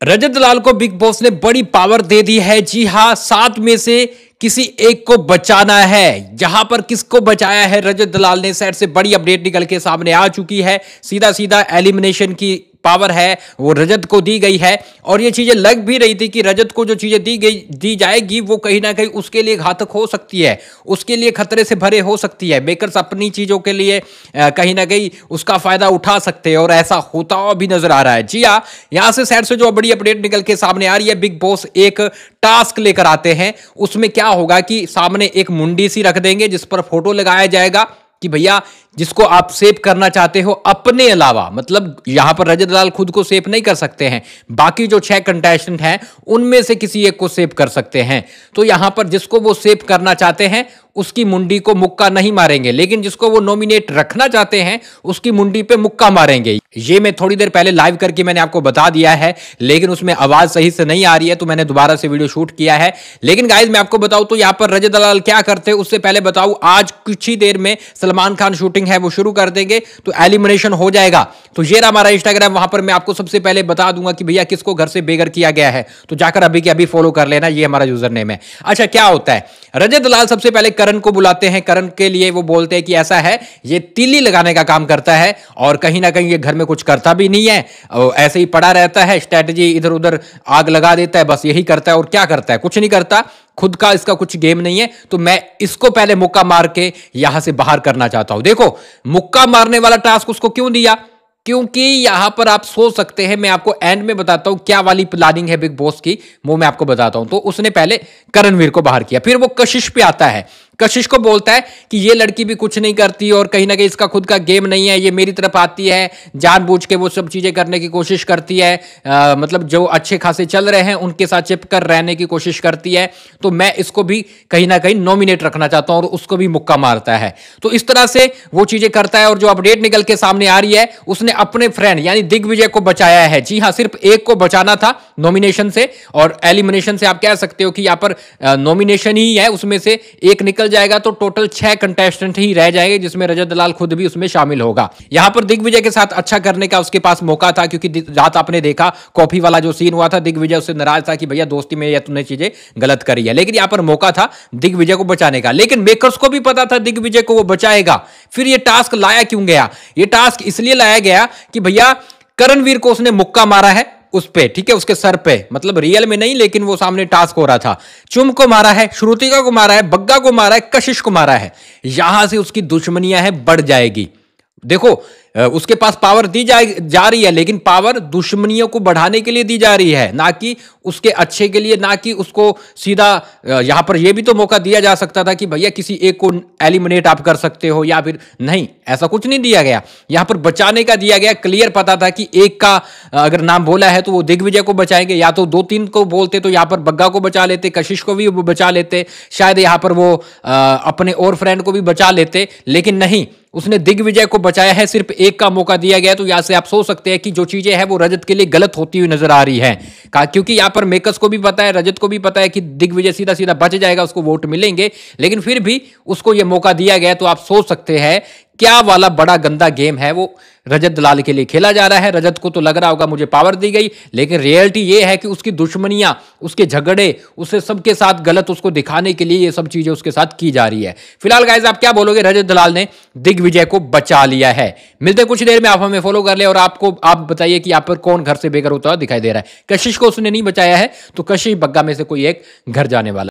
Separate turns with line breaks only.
रजत दलाल को big boss ने बड़ी पावर दे दी है। जी हां, 7 में से किसी एक को बचाना है। जहां पर किसको बचाया है रजत दलाल ने, सेट से बड़ी अपडेट निकल के सामने आ चुकी है। सीधा सीधा एलिमिनेशन की पावर है वो रजत को दी गई है। और ये चीजें लग भी रही थी कि रजत को जो चीजें दी जाएगी वो कहीं ना कहीं उसके लिए घातक हो सकती है, उसके लिए खतरे से भरे हो सकती है। मेकर्स अपनी चीजों के लिए कहीं ना कहीं उसका फायदा उठा सकते हैं और ऐसा होता हुआ भी नजर आ रहा है। जी हाँ, यहां से सेट से जो बड़ी अपडेट निकल के सामने आ रही है, बिग बॉस एक टास्क लेकर आते हैं। उसमें क्या होगा कि सामने एक मुंडी सी रख देंगे जिस पर फोटो लगाया जाएगा कि भैया जिसको आप सेव करना चाहते हो अपने अलावा, मतलब यहां पर रजत दलाल खुद को सेव नहीं कर सकते हैं, बाकी जो 6 कंटेस्टेंट हैं उनमें से किसी एक को सेव कर सकते हैं। तो यहां पर जिसको वो सेव करना चाहते हैं उसकी मुंडी को मुक्का नहीं मारेंगे, लेकिन जिसको वो नॉमिनेट रखना चाहते हैं उसकी मुंडी पे मुक्का मारेंगे। ये मैं थोड़ी देर पहले लाइव करके मैंने आपको बता दिया है, लेकिन उसमें आवाज सही से नहीं आ रही है तो मैंने दोबारा से वीडियो शूट किया है। लेकिन गाइज मैं आपको बताऊं तो यहां पर रजत दलाल क्या करते हैं उससे पहले बताऊं, आज कुछ ही देर में सलमान खान शूटिंग है वो शुरू कर देंगे तो एलिमिनेशन हो जाएगा। तो ये रहा हमारा इंस्टाग्राम, वहां पर मैं आपको सबसे पहले बता दूंगा कि भैया किसको घर से बेघर किया गया है, तो जाकर अभी के अभी फॉलो कर लेना, ये हमारा यूजर नेम है। अच्छा, क्या होता है, रजत दलाल सबसे पहले करण को बुलाते हैं। करण के लिए वो बोलते हैं कि ऐसा है, ये तीली लगाने का काम करता है और कहीं ना कहीं ये घर में कुछ करता भी नहीं है, ऐसे ही पड़ा रहता है, स्ट्रेटजी इधर उधर आग लगा देता है, बस यही करता है। और क्या करता है, कुछ नहीं करता, खुद का इसका कुछ गेम नहीं है। तो मैं इसको पहले मुक्का मार के यहां से बाहर करना चाहता हूं। देखो, मुक्का मारने वाला टास्क उसको क्यों दिया, क्योंकि यहां पर आप सोच सकते हैं, मैं आपको एंड में बताता हूं क्या वाली प्लानिंग है बिग बॉस की, वो मैं आपको बताता हूं। तो उसने पहले करणवीर को बाहर किया, फिर वो कशिश पे आता है। कशिश को बोलता है कि ये लड़की भी कुछ नहीं करती और कहीं ना कहीं इसका खुद का गेम नहीं है, ये मेरी तरफ आती है, जानबूझ के वो सब चीजें करने की कोशिश करती है, मतलब जो अच्छे खासे चल रहे हैं उनके साथ चिपकर रहने की कोशिश करती है। तो मैं इसको भी कहीं ना कहीं नॉमिनेट रखना चाहता हूं और उसको भी मुक्का मारता है। तो इस तरह से वो चीजें करता है और जो अपडेट निकल के सामने आ रही है, उसने अपने फ्रेंड यानी दिग्विजय को बचाया है। जी हां, सिर्फ एक को बचाना था नॉमिनेशन से, और एलिमिनेशन से आप कह सकते हो कि यहां पर नॉमिनेशन ही है, उसमें से एक निकल जाएगा तो टोटल 6 कंटेस्टेंट ही रह जाएंगे, जिसमें रजत दलाल खुद भी उसमें शामिल होगा। यहां पर दिग्विजय के साथ अच्छा करने का उसके पास मौका था, क्योंकि रात आपने देखा कॉफी वाला जो सीन हुआ था, दिग्विजय उससे नाराज था कि भैया दोस्ती में या तूने चीजें गलत करी है। लेकिन यहां पर मौका था दिग्विजय को बचाने का, लेकिन मेकर्स को भी पता था दिग्विजय को वो बचाएगा। फिर ये टास्क लाया क्यों गया, ये टास्क इसलिए लाया गया कि भैया करणवीर को उसने मुक्का मारा है उस पे, ठीक है, उसके सर पे, मतलब रियल में नहीं, लेकिन वो सामने टास्क हो रहा था। चुम को मारा है, श्रुतिका को मारा है, बग्गा को मारा है, कशिश को मारा है। यहां से उसकी दुश्मनियां है बढ़ जाएगी। देखो, उसके पास पावर दी जा रही है, लेकिन पावर दुश्मनियों को बढ़ाने के लिए दी जा रही है, ना कि उसके अच्छे के लिए, ना कि उसको सीधा। यहां पर यह भी तो मौका दिया जा सकता था कि भैया किसी एक को एलिमिनेट आप कर सकते हो, या फिर नहीं, ऐसा कुछ नहीं दिया गया। यहां पर बचाने का दिया गया, क्लियर पता था कि एक का अगर नाम बोला है तो वो दिग्विजय को बचाएंगे, या तो 2-3 को बोलते तो यहां पर बग्गा को बचा लेते, कशिश को भी बचा लेते, शायद यहां पर वो अपने और फ्रेंड को भी बचा लेते, लेकिन नहीं, उसने दिग्विजय को बचाया है, सिर्फ एक का मौका दिया गया। तो यहां से आप सोच सकते हैं कि जो चीजें हैं वो रजत के लिए गलत होती हुई नजर आ रही है, क्योंकि यहां पर मेकर्स को भी पता है, रजत को भी पता है कि दिग्विजय सीधा सीधा बच जाएगा, उसको वोट मिलेंगे, लेकिन फिर भी उसको यह मौका दिया गया। तो आप सोच सकते हैं क्या वाला बड़ा गंदा गेम है वो रजत दलाल के लिए खेला जा रहा है। रजत को तो लग रहा होगा मुझे पावर दी गई, लेकिन रियलिटी ये है कि उसकी दुश्मनियां, उसके झगड़े, उससे सबके साथ गलत उसको दिखाने के लिए ये सब चीजें उसके साथ की जा रही है। फिलहाल गाइस आप क्या बोलोगे, रजत दलाल ने दिग्विजय को बचा लिया है। मिलते कुछ देर में, आप हमें फॉलो कर ले और आप बताइए कि आप पर कौन घर से बेघर होता हुआ दिखाई दे रहा है। कशिश को उसने नहीं बचाया है तो कशिश बग्गा में से कोई एक घर जाने वाला।